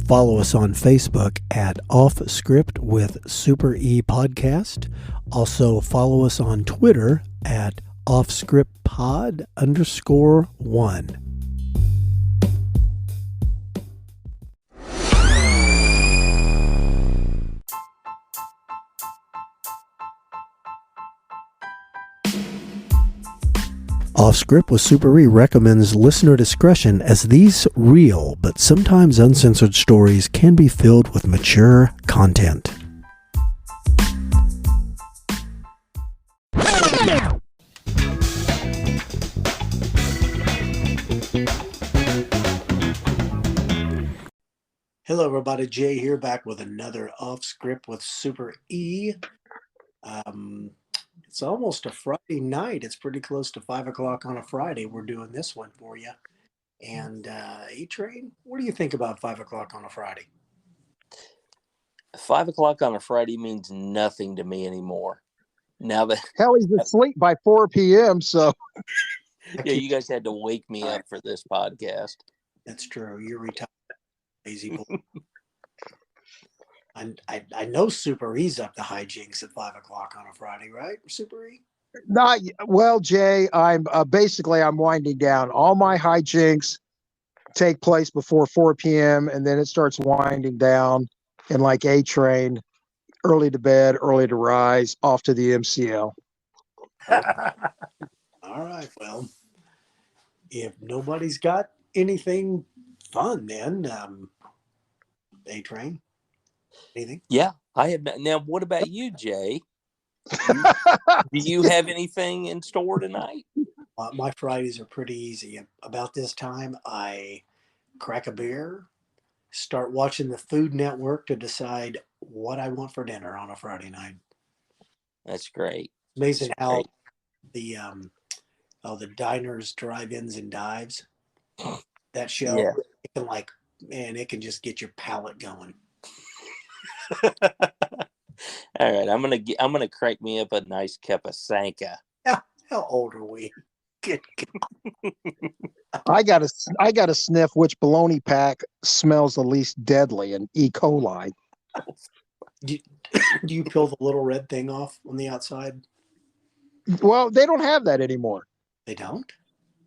Follow us on Facebook at Off Script with Super E Podcast. Also follow us on Twitter at offscriptpod_1. Off Script with Super E recommends listener discretion, as these real but sometimes uncensored stories can be filled with mature content. Hello everybody, Jay here, back with another Off Script with Super E. It's almost a Friday night. It's pretty close to 5 o'clock on a Friday. We're doing this one for you. And A-Train, what do you think about 5 o'clock on a Friday? 5 o'clock on a Friday means nothing to me anymore. Now that hell, he's asleep by 4 p.m. So yeah, you guys had to wake me up for this podcast. That's true. You're retired, lazy boy. I know Super E's up to hijinks at 5 o'clock on a Friday, right? Super E? not well, Jay. I'm basically I'm winding down. All my hijinks take place before 4 p.m. and then it starts winding down. And like A-Train, early to bed, early to rise, off to the MCL. All right. Well, if nobody's got anything fun, then A-Train. Anything? Yeah, I have. Now, what about you, Jay? Do you have anything in store tonight? My Fridays are pretty easy. About this time, I crack a beer, start watching the Food Network to decide what I want for dinner on a Friday night. That's great. Amazing how the diners, drive-ins, and dives. That show, Yeah. it can it can just get your palate going. All right, I'm gonna crack me up a nice cup of Sanka. How old are we? Good God. I gotta sniff which bologna pack smells the least deadly in E. coli. Do you peel the little red thing off on the outside? Well, they don't have that anymore. They don't?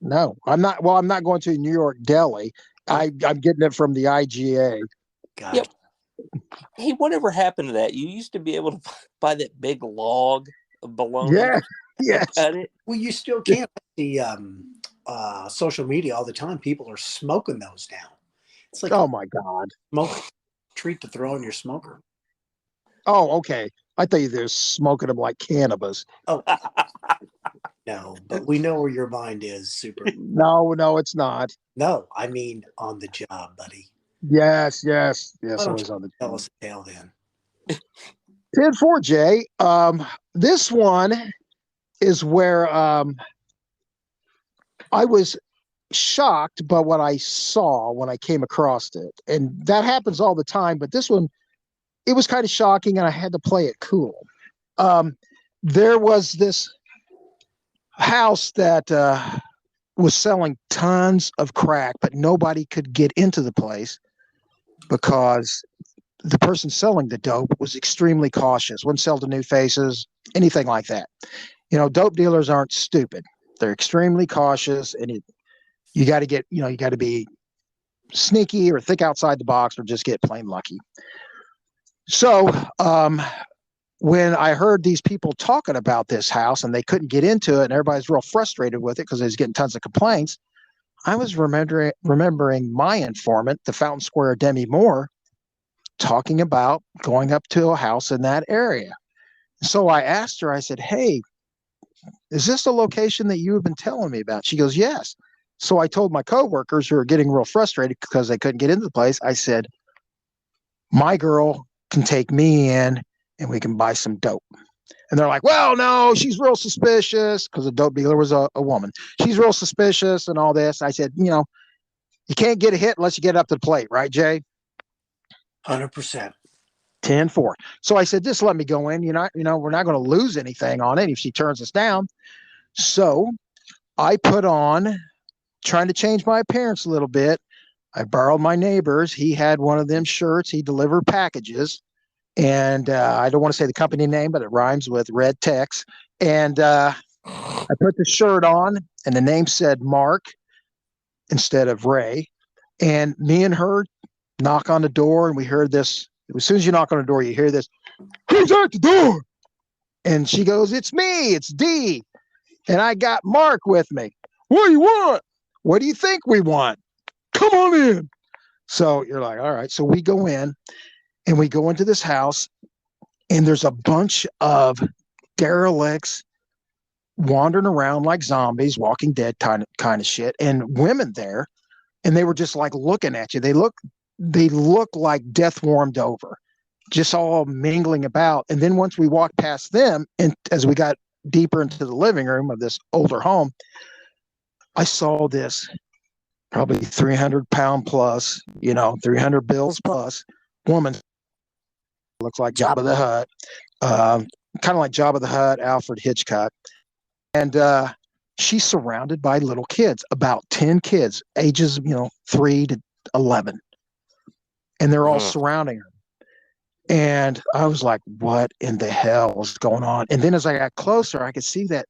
No, I'm not. Well, I'm not going to New York Deli. I'm getting it from the IGA. Gotcha. Yep. Hey, whatever happened to that? You used to be able to buy that big log of bologna. Yeah. Yes. Cut it. Well, you still can't. See social media all the time. People are smoking those now. It's like, oh my God, treat to throw in your smoker. Oh, okay. I thought you were smoking them like cannabis. Oh, no, but we know where your mind is, Super. No, it's not. No, I mean on the job, buddy. Yes. I was on the tell us a tale then. 10-4, Jay. This one is where I was shocked by what I saw when I came across it. And that happens all the time, but this one, it was kind of shocking and I had to play it cool. There was this house that was selling tons of crack, but nobody could get into the place because the person selling the dope was extremely cautious, wouldn't sell to new faces, anything like that. You know, dope dealers aren't stupid. They're extremely cautious, and you got to be sneaky or think outside the box or just get plain lucky. So when I heard these people talking about this house and they couldn't get into it and everybody's real frustrated with it because they was getting tons of complaints, I was remembering my informant, the Fountain Square Demi Moore, talking about going up to a house in that area. So I asked her, I said, hey, is this the location that you have been telling me about? She goes, yes. So I told my coworkers who are getting real frustrated because they couldn't get into the place, I said, my girl can take me in and we can buy some dope. And they're like, well, no, she's real suspicious, because the dope dealer was a woman. She's real suspicious and all this. I said, you can't get a hit unless you get up to the plate, right, Jay? 100%. 10-4. So I said, just let me go in. We're not going to lose anything on it if she turns us down. So I put on, trying to change my appearance a little bit, I borrowed my neighbor's. He had one of them shirts. He delivered packages. And I don't want to say the company name, but it rhymes with Red Tex. And I put the shirt on, and the name said Mark instead of Ray. And me and her knock on the door, and we heard this. As soon as you knock on the door, you hear this, "Who's at the door?" And she goes, "It's me. It's Dee. And I got Mark with me." "What do you want?" "What do you think we want?" "Come on in." So you're like, all right. So we go in, and we go into this house, and there's a bunch of derelicts wandering around like zombies, Walking Dead kind of shit, and women there, and they were just like looking at you. They look like death warmed over, just all mingling about. And then once we walked past them, and as we got deeper into the living room of this older home, I saw this probably 300-pound plus, 300 bills plus woman. Looks like Jabba the Hutt, kind of like Jabba the Hutt, Alfred Hitchcock. And she's surrounded by little kids, about 10 kids, ages, 3 to 11. And they're all surrounding her. And I was like, what in the hell is going on? And then as I got closer, I could see that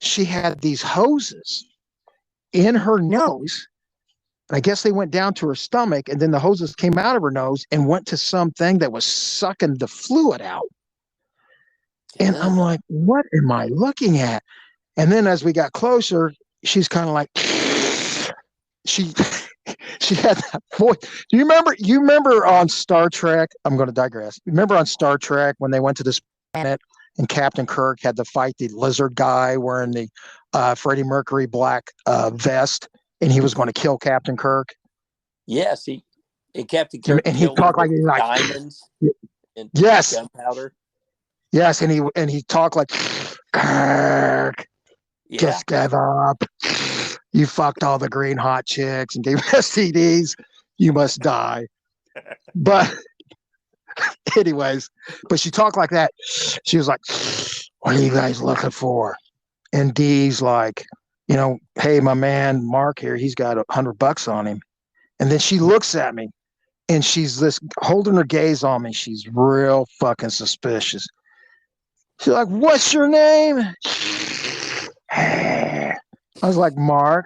she had these hoses in her nose. And I guess they went down to her stomach, and then the hoses came out of her nose and went to something that was sucking the fluid out. And I'm like, what am I looking at? And then as we got closer, she's kind of like, she had that voice. Do you remember on Star Trek? I'm going to digress. Remember on Star Trek when they went to this planet and Captain Kirk had to fight the lizard guy wearing the Freddie Mercury black vest, and he was going to kill Captain Kirk? Yes, Captain Kirk and he talked like diamonds and yes, gunpowder. Yes, and he talked like, Kirk, just give up. You fucked all the green hot chicks and gave us CDs. You must die. But anyways, but she talked like that. She was like, what are you guys looking for? And Dee's like, hey, my man Mark here, he's got $100 on him. And then she looks at me, and she's holding her gaze on me. She's real fucking suspicious. She's like, what's your name? I was like, Mark.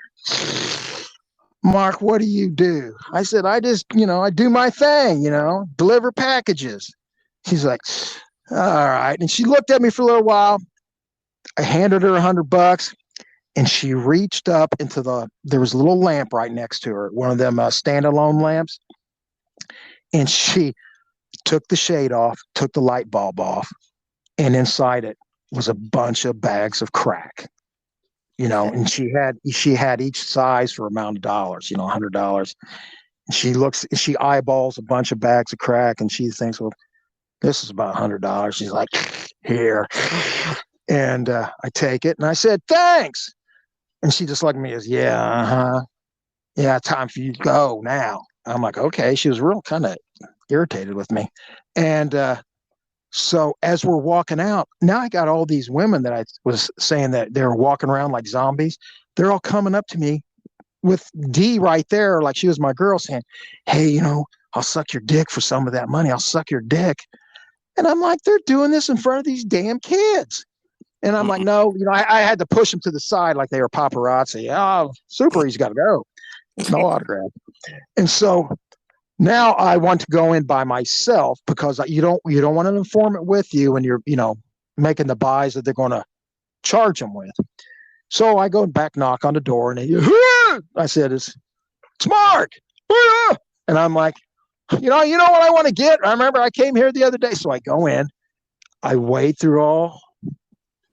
Mark, what do you do? I said, I just, I do my thing, deliver packages. She's like, all right. And she looked at me for a little while. I handed her $100, and she reached up into there was a little lamp right next to her, one of them standalone lamps. And she took the shade off, took the light bulb off, and inside it was a bunch of bags of crack, and she had each size for amount of dollars, $100. And she eyeballs a bunch of bags of crack, and she thinks, well, this is about $100. She's like, here. And I take it, and I said, thanks. And she just looked at me as, yeah, time for you to go now. I'm like, okay. She was real kind of irritated with me. And so as we're walking out, now I got all these women that I was saying that they were walking around like zombies. They're all coming up to me with Dee right there, like she was my girl, saying, hey, I'll suck your dick for some of that money. I'll suck your dick. And I'm like, they're doing this in front of these damn kids. And I'm like, no, I had to push them to the side like they were paparazzi. Oh, super, he's got to go. No autograph. And so now I want to go in by myself because you don't want an informant with you when you're, making the buys that they're going to charge them with. So I go back, knock on the door, and I said, it's Mark. And I'm like, you know what I want to get? I remember I came here the other day. So I go in, I wade through all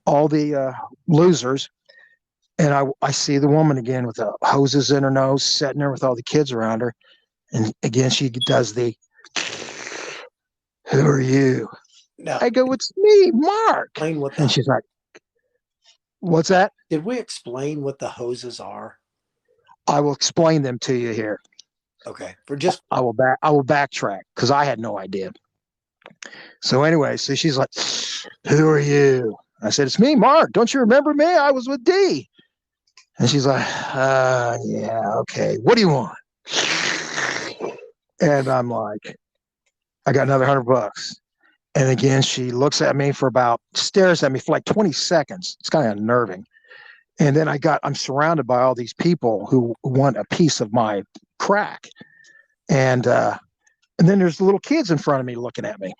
the losers, and I see the woman again with the hoses in her nose, sitting there with all the kids around her. And again, she does the, who are you? No. I go, it's me, Mark. And she's like, what's that? Did we explain what the hoses are? I will explain them to you here. Okay. I will backtrack because I had no idea. So anyway, so she's like, who are you? I said, it's me, Mark. Don't you remember me? I was with Dee. And she's like, yeah, okay. What do you want? And I'm like, I got another $100. And again, she looks at me stares at me for like 20 seconds. It's kind of unnerving. And then I'm surrounded by all these people who want a piece of my crack. And then there's little kids in front of me looking at me.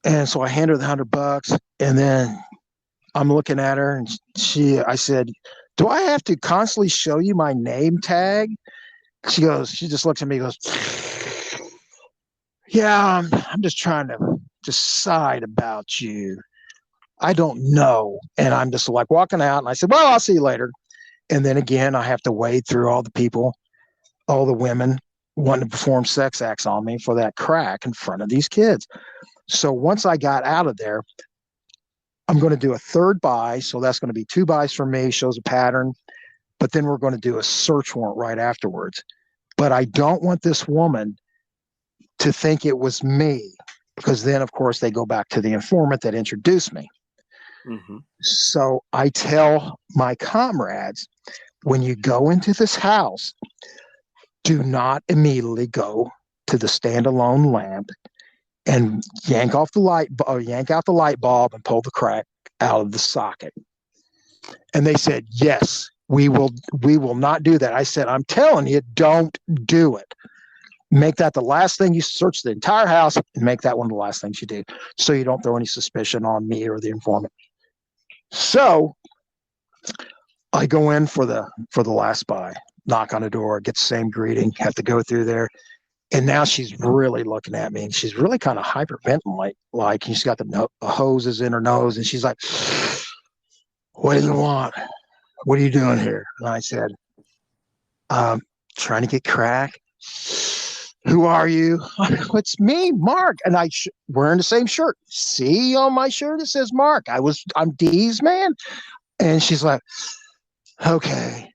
And so I hand her the $100, and then I'm looking at her, and I said, do I have to constantly show you my name tag? She just looks at me and goes, yeah, I'm just trying to decide about you. I don't know. And I'm just like walking out, and I said, well, I'll see you later. And then again, I have to wade through all the people, all the women wanting to perform sex acts on me for that crack in front of these kids. So once I got out of there, I'm going to do a third buy. So that's going to be 2 buys for me, shows a pattern. But then we're going to do a search warrant right afterwards. But I don't want this woman to think it was me, because then, of course, they go back to the informant that introduced me. Mm-hmm. So I tell my comrades, when you go into this house, do not immediately go to the standalone lamp and yank out the light bulb and pull the crack out of the socket. And they said, yes, we will not do that. I said, I'm telling you, don't do it. Make that the last thing you search the entire house, and make that one of the last things you do, so you don't throw any suspicion on me or the informant. So I go in for the last buy, knock on the door, get the same greeting, have to go through there. And now she's really looking at me, and she's really kind of hyperventilating, like she's got the hoses in her nose, and she's like, what do you want? What are you doing here? And I said, trying to get crack. Who are you? It's me, Mark. And wearing the same shirt. See on my shirt, it says Mark. I'm Dee's man. And she's like, okay.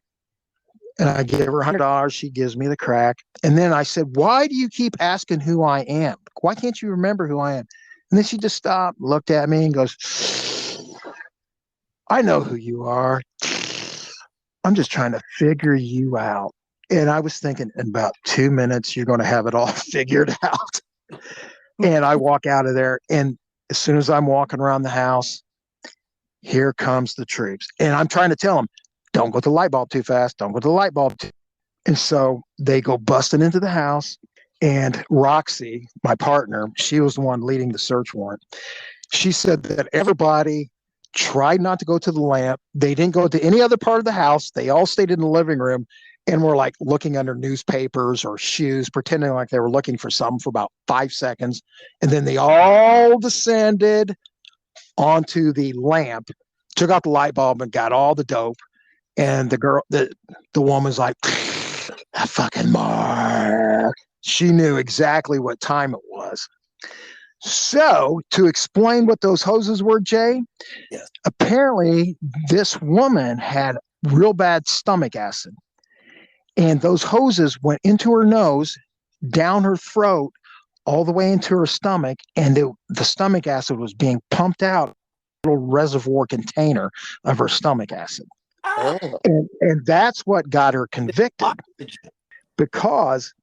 And I give her $100. She gives me the crack. And then I said, why do you keep asking who I am? Why can't you remember who I am? And then she just stopped, looked at me, and goes, I know who you are. I'm just trying to figure you out. And I was thinking, in about 2 minutes, you're going to have it all figured out. And I walk out of there. And as soon as I'm walking around the house, here comes the troops. And I'm trying to tell them, don't go to the light bulb too fast. Don't go to the light bulb too. And so they go busting into the house. And Roxy, my partner, she was the one leading the search warrant. She said that everybody tried not to go to the lamp. They didn't go to any other part of the house. They all stayed in the living room and were like looking under newspapers or shoes, pretending like they were looking for something for about 5 seconds. And then they all descended onto the lamp, took out the light bulb, and got all the dope. And the woman's like, that fucking Mark. She knew exactly what time it was. So to explain what those hoses were, Jay, yes. Apparently this woman had real bad stomach acid. And those hoses went into her nose, down her throat, all the way into her stomach. And the stomach acid was being pumped out, a little reservoir container of her stomach acid. Oh. And that's what got her convicted, because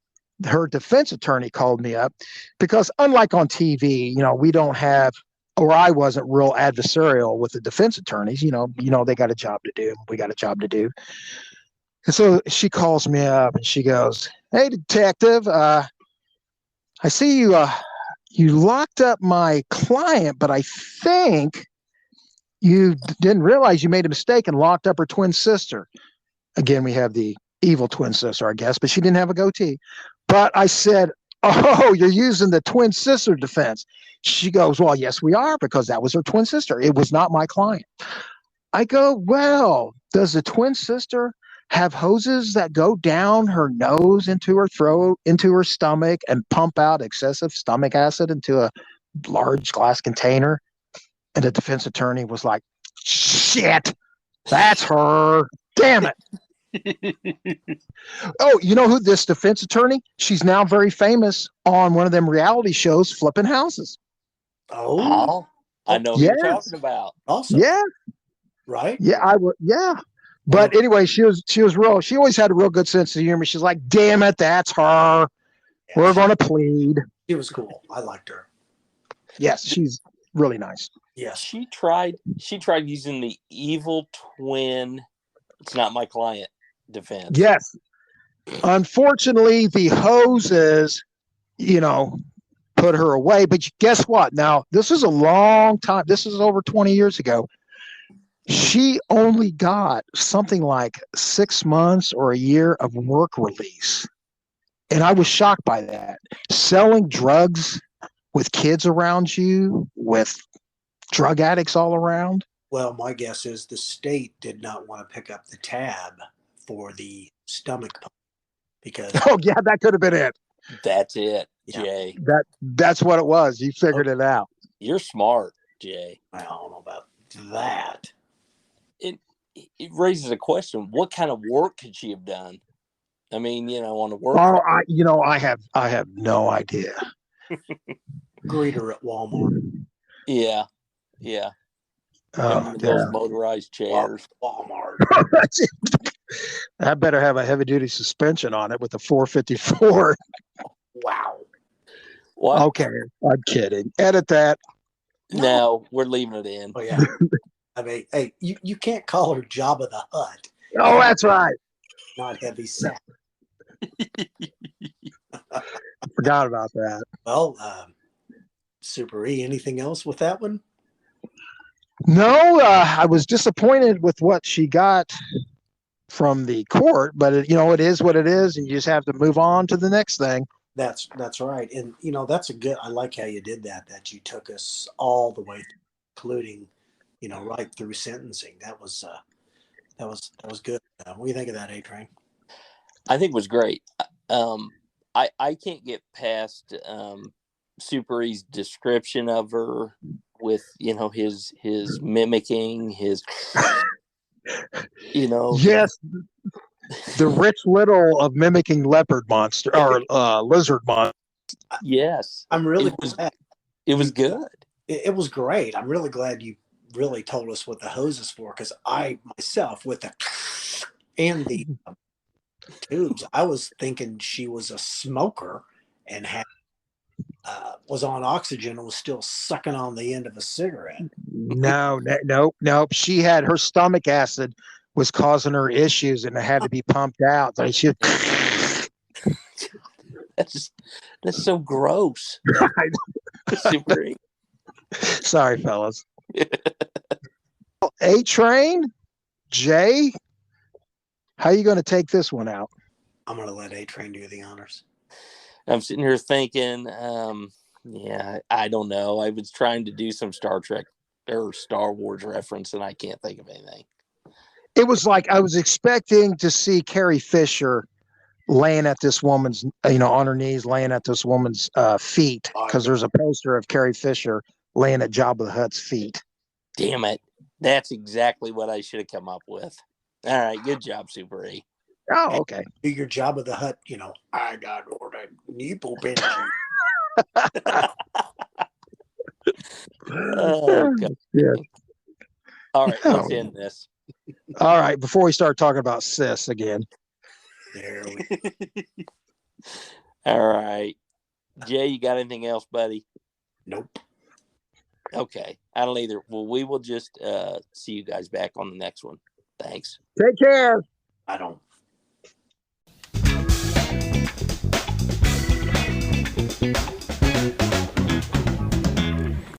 her defense attorney called me up, because unlike on TV, we don't have, or I wasn't real adversarial with the defense attorneys. They got a job to do. We got a job to do. And so she calls me up and she goes, hey, detective, I see you locked up my client, but I think you didn't realize you made a mistake and locked up her twin sister. Again, we have the evil twin sister, I guess, but she didn't have a goatee. But I said, oh, you're using the twin sister defense. She goes, well, yes, we are, because that was her twin sister. It was not my client. I go, well, does the twin sister have hoses that go down her nose, into her throat, into her stomach, and pump out excessive stomach acid into a large glass container? And the defense attorney was like, shit, that's her. Damn it. Oh, you know who this defense attorney? She's now very famous on one of them reality shows, Flipping Houses. Oh, I know who you're talking about. Awesome. Yeah. Right? Yeah, yeah. But anyway, she was real. She always had a real good sense of humor. She's like, damn it, that's her. Yeah, We're going to plead. she was cool. I liked her. Yes, she's really nice. Yes. She tried using the evil twin. It's not my client defense. Yes. Unfortunately, the hoses, put her away. But guess what? Now, this is a long time. This is over 20 years ago. She only got something like 6 months or a year of work release. And I was shocked by that. Selling drugs with kids around you, with drug addicts all around. Well, my guess is the state did not want to pick up the tab for the stomach pump because Oh, yeah, that could have been it. That's it, Yeah. Jay. That's what it was. You figured it out. You're smart, Jay. I don't know about that. It raises a question. What kind of work could she have done? I mean, on the work. Oh, I have no idea. Greeter at Walmart. Yeah. Oh, Those motorized chairs. Walmart. That better have a heavy duty suspension on it with a 454. Wow. What? Okay, I'm kidding. Edit that. No, we're leaving it in. Oh yeah. I mean, hey, you can't call her Jabba the Hutt. Oh, that's right. Not heavy set. Forgot about that. Well, Super E, anything else with that one? No, I was disappointed with what she got from the court, but it is what it is, and you just have to move on to the next thing. That's right. And that's a good, I like how you did that you took us all the way, including, right through sentencing. That was good. What do you think of that, A-Train? I think it was great. I can't get past Super E's description of her with his mimicking his Yes, the Rich Little of mimicking leopard monster or lizard monster. Yes, I'm really glad. It was good. It was great. I'm really glad you really told us what the hose is for, because I myself with the and the tubes, I was thinking she was a smoker and was on oxygen and was still sucking on the end of a cigarette. No. She had her stomach acid was causing her issues, and it had to be pumped out. Like that's so gross. Super E. Sorry, fellas. A-Train, Jay, how are you going to take this one out? I'm going to let A-Train do the honors. I'm sitting here thinking, I don't know. I was trying to do some Star Trek or Star Wars reference, and I can't think of anything. It was like I was expecting to see Carrie Fisher laying at this woman's, on her knees, laying at this woman's feet, because there's a poster of Carrie Fisher laying at Jabba the Hutt's feet. Damn it. That's exactly what I should have come up with. All right. Good job, Super E. Oh, okay. Do your Jabba the Hutt, I got all that nipple pinching. Oh, God. Yeah. All right. Let's end this. All right. Before we start talking about cis again. There we All right. Jay, you got anything else, buddy? Nope. Okay. I don't either. Well, we will just see you guys back on the next one. Thanks. Take care. I don't.